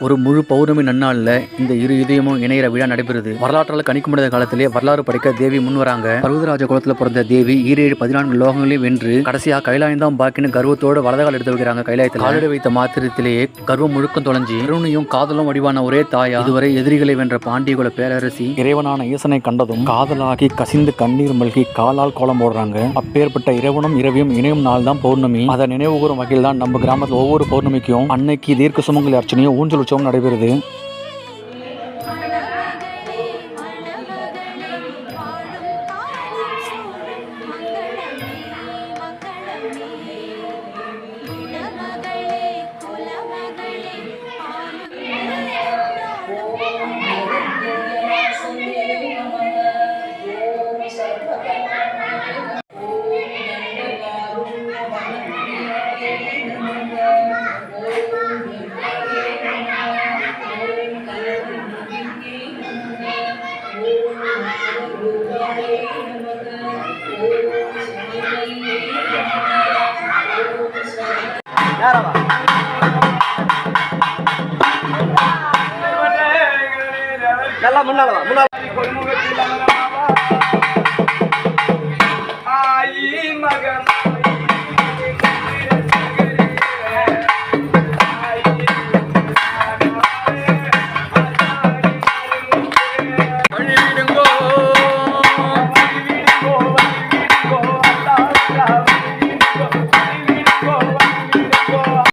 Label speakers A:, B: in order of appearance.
A: ஒரு முழு பௌர்ணமி நன்னாளில் இந்த இரு இதயமும் இணையிற விழா நடைபெறுது. வரலாற்றால் கணிக்க முடியாத காலத்திலே வரலாறு படைக்க தேவி முன் வராங்க. பர்வதராஜ குலத்துல பிறந்த தேவி 14 லோகங்களையும் வென்று கடைசியா கைலாயம்தான் பாக்கின்னு கர்வத்தோடு வலதகால் எடுத்து வைக்கிறாங்க. கைலாயத்தில் காலடி வைத்த மாத்திரத்திலேயே கர்வம் முழுக்கம் தொலைஞ்சி கருணையும் காதலும் வடிவான ஒரே தாயா இதுவரை எதிரிகளை வென்ற பாண்டியகுல பேரரசி இறைவனான ஈசனை கண்டதும் காதலாகி கசிந்து கண்ணீர் மல்கி காலால் கோலம் போடுறாங்க. அப்பேற்பட்ட இறைவனும் இரவியும் இணையும் நாள் தான் பௌர்ணமி. அதை நினைவு கூறும் வகையில் தான் நம்ம கிராமத்தில் ஒவ்வொரு பௌர்ணமிக்கும் அன்னைக்கு தீர்க்க சுமங்கலி அர்ச்சனையும் ஊஞ்சல் உற்சவம் நடைபெறுது.
B: நல்லா முன்னால